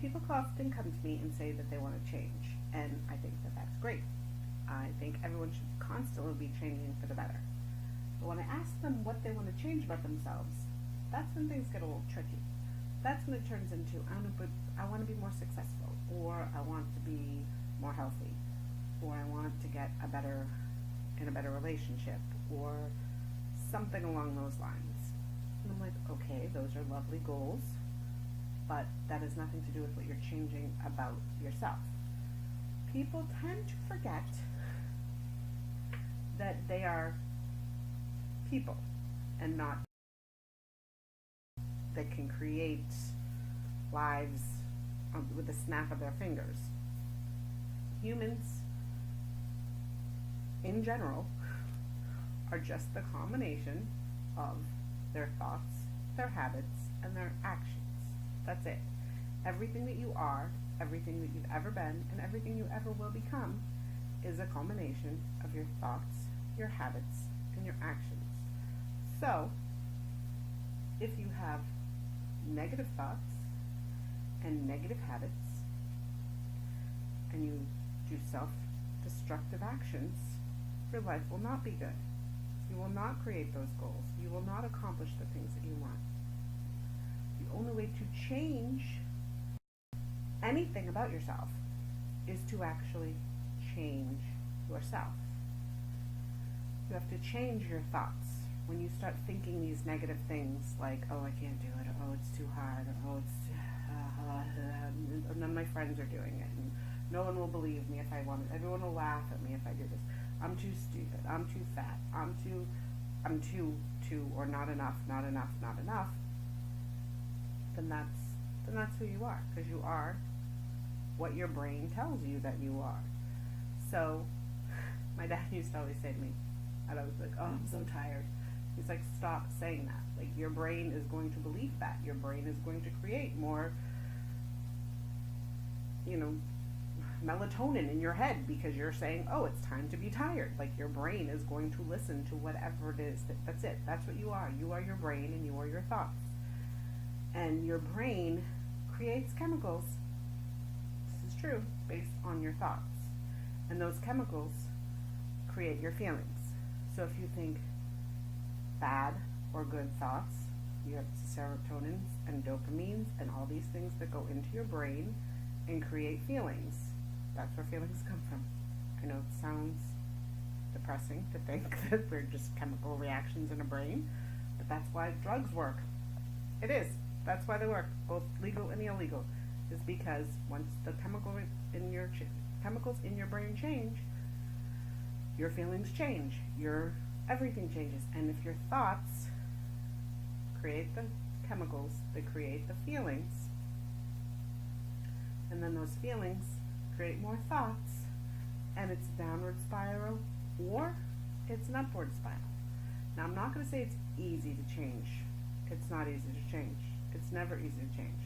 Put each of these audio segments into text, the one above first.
People often come to me and say that they want to change, and I think that that's great. I think everyone should constantly be changing for the better. But when I ask them what they want to change about themselves, that's when things get a little tricky. That's when it turns into, I want to be more successful, or I want to be more healthy, or I want to get in a better relationship, or something along those lines. And I'm like, okay, those are lovely goals, but that has nothing to do with what you're changing about yourself. People tend to forget that they are people and not that can create lives with a snap of their fingers. Humans, in general, are just the combination of their thoughts, their habits, and their actions. That's it. Everything that you are, everything that you've ever been, and everything you ever will become is a combination of your thoughts, your habits, and your actions. So, if you have negative thoughts and negative habits, and you do self-destructive actions, your life will not be good. You will not create those goals. You will not accomplish the things that you want. The only way to change anything about yourself is to actually change yourself. You have to change your thoughts. When you start thinking these negative things like, oh, I can't do it, or oh, it's too hard, or oh, none of my friends are doing it, and no one will believe me if I want it, everyone will laugh at me if I do this, I'm too stupid, I'm too fat, I'm too, or not enough, then that's who you are, because you are what your brain tells you that you are. So, my dad used to always say to me, and I was like, oh, I'm so tired. He's like, stop saying that. Like, your brain is going to believe that. Your brain is going to create more, melatonin in your head because you're saying, oh, it's time to be tired. Like, your brain is going to listen to whatever it is. That's it. That's what you are. You are your brain and you are your thoughts. And your brain creates chemicals, this is true, based on your thoughts. And those chemicals create your feelings. So if you think bad or good thoughts, you have serotonins and dopamines and all these things that go into your brain and create feelings. That's where feelings come from. I know it sounds depressing to think that we're just chemical reactions in a brain, but that's why drugs work. It is. That's why they work, both legal and illegal, is because once the chemicals in your brain change, your feelings change, everything changes. And if your thoughts create the chemicals that create the feelings, and then those feelings create more thoughts, and it's a downward spiral or it's an upward spiral. Now, I'm not going to say it's easy to change. It's not easy to change. It's never easy to change.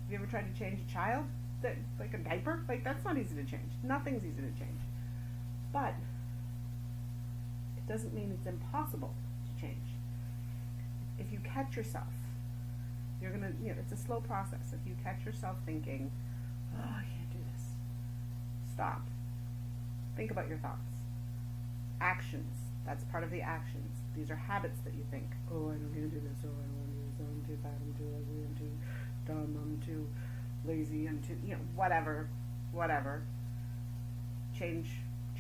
Have you ever tried to change a child? Like a diaper? Like, that's not easy to change. Nothing's easy to change. But it doesn't mean it's impossible to change. If you catch yourself, you're going to, it's a slow process. If you catch yourself thinking, oh, I can't do this, stop. Think about your thoughts. Actions. That's part of the actions. These are habits that you think. Oh, I don't need to do this. Oh, I don't want to do this. Oh, I'm too fat. I'm too ugly. I'm too dumb. I'm too lazy. I'm too, whatever. Change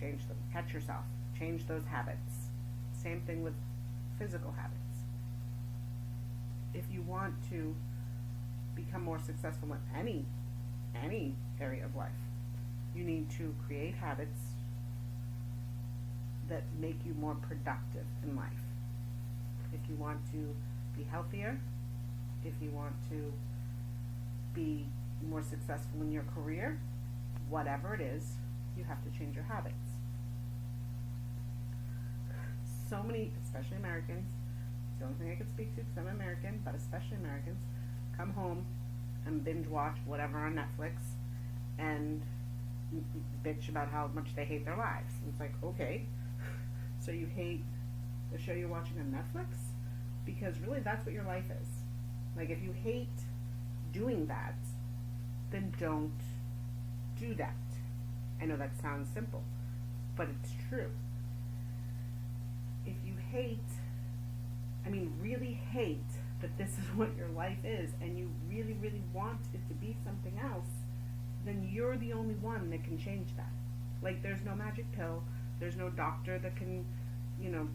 them. Catch yourself. Change those habits. Same thing with physical habits. If you want to become more successful in any area of life, you need to create habits that make you more productive in life. If you want to be healthier, if you want to be more successful in your career, whatever it is, you have to change your habits. So many, especially Americans, it's the only thing I can speak to because I'm American, but especially Americans, come home and binge watch whatever on Netflix and bitch about how much they hate their lives. And it's like, okay, so you hate the show you're watching on Netflix? Because really that's what your life is. Like, if you hate doing that, then don't do that. I know that sounds simple, but it's true. If you hate, really hate that this is what your life is, and you really, really want it to be something else, then you're the only one that can change that. Like, there's no magic pill, there's no doctor that can,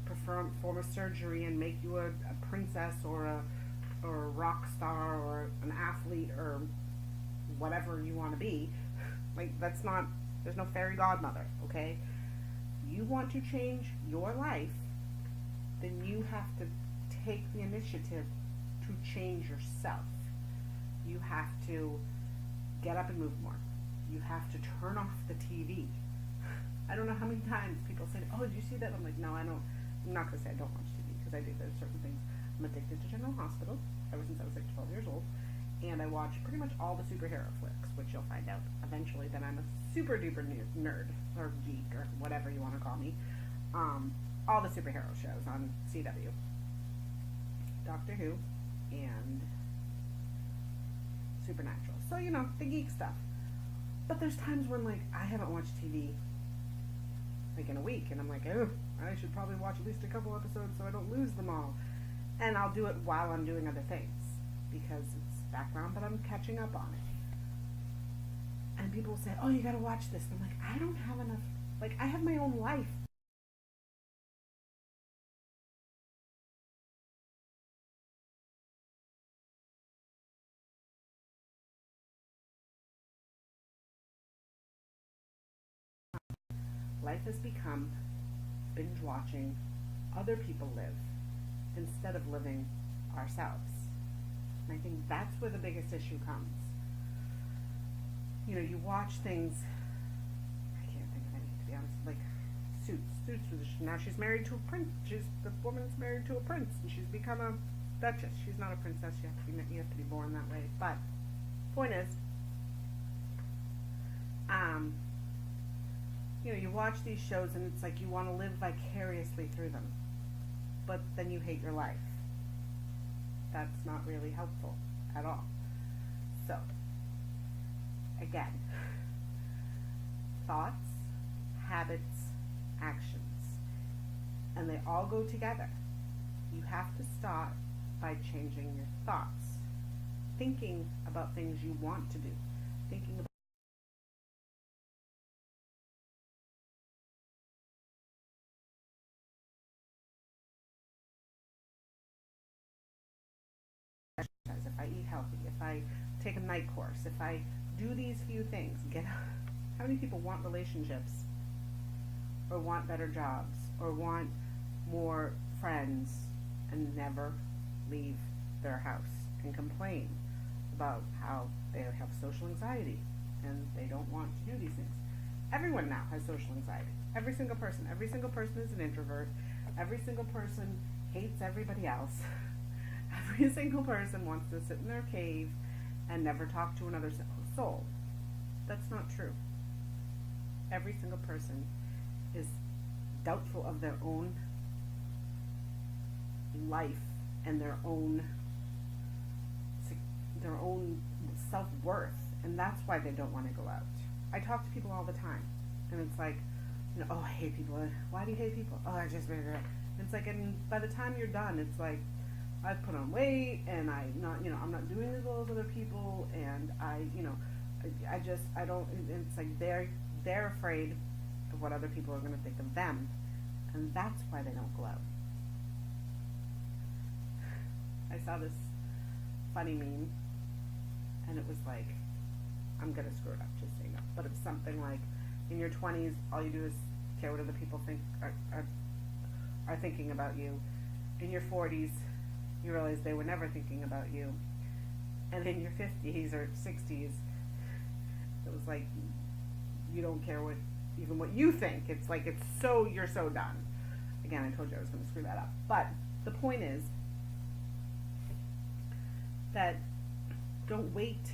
perform a surgery and make you a princess or a rock star or an athlete or whatever you want to be. Like, there's no fairy godmother, okay? You want to change your life, then you have to take the initiative to change yourself. You have to get up and move more. You have to turn off the TV. I don't know how many times people say, "Oh, did you see that?" I'm like, no, I don't. I'm not going to say I don't watch TV, because I do. There's certain things. I'm addicted to General Hospital ever since I was like 12 years old. And I watch pretty much all the superhero flicks, which you'll find out eventually that I'm a super duper nerd, or geek, or whatever you want to call me. All the superhero shows on CW. Doctor Who and Supernatural. So, the geek stuff. But there's times when, like, I haven't watched TV, like, in a week, and I'm like, oh, I should probably watch at least a couple episodes so I don't lose them all. And I'll do it while I'm doing other things, because it's background, but I'm catching up on it. And people say, oh, you gotta watch this. And I'm like, I don't have enough. Like, I have my own life. Life has become binge watching other people live instead of living ourselves. And I think that's where the biggest issue comes. You watch things, I can't think of any, to be honest, like Suits, now she's married to a prince. The woman's married to a prince, and she's become a duchess. She's not a princess, you have to be born that way. But point is, you watch these shows and it's like you want to live vicariously through them, but then you hate your life. That's not really helpful at all. So, again, thoughts, habits, actions, and they all go together. You have to start by changing your thoughts, thinking about things you want to do, thinking about exercise, if I eat healthy, if I take a night course, if I do these few things, how many people want relationships, or want better jobs, or want more friends, and never leave their house and complain about how they have social anxiety and they don't want to do these things? Everyone now has social anxiety. Every single person is an introvert. Every single person hates everybody else. Every single person wants to sit in their cave and never talk to another soul. That's not true. Every single person is doubtful of their own life and their own self-worth, and that's why they don't want to go out. I talk to people all the time, and it's like, oh, I hate people. Why do you hate people? Oh, I just... It's like, and by the time you're done, it's like, I've put on weight, and I'm not doing as well as other people, and I don't, it's like they're afraid of what other people are going to think of them, and that's why they don't go out. I saw this funny meme, and it was like, I'm going to screw it up, just so you know, but it was something like, in your 20s, all you do is care what other people think are thinking about you. In your 40s, you realize they were never thinking about you. And in your 50s or 60s, it was like, you don't care even what you think. It's like, you're so done. Again, I told you I was going to screw that up. But the point is that don't wait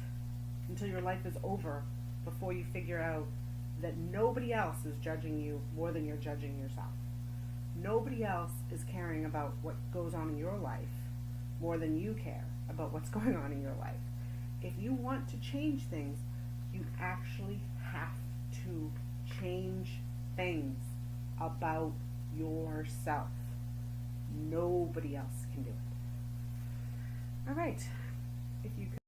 until your life is over before you figure out that nobody else is judging you more than you're judging yourself. Nobody else is caring about what goes on in your life more than you care about what's going on in your life. If you want to change things, You actually have to change things about yourself. Nobody else can do it. All right. If you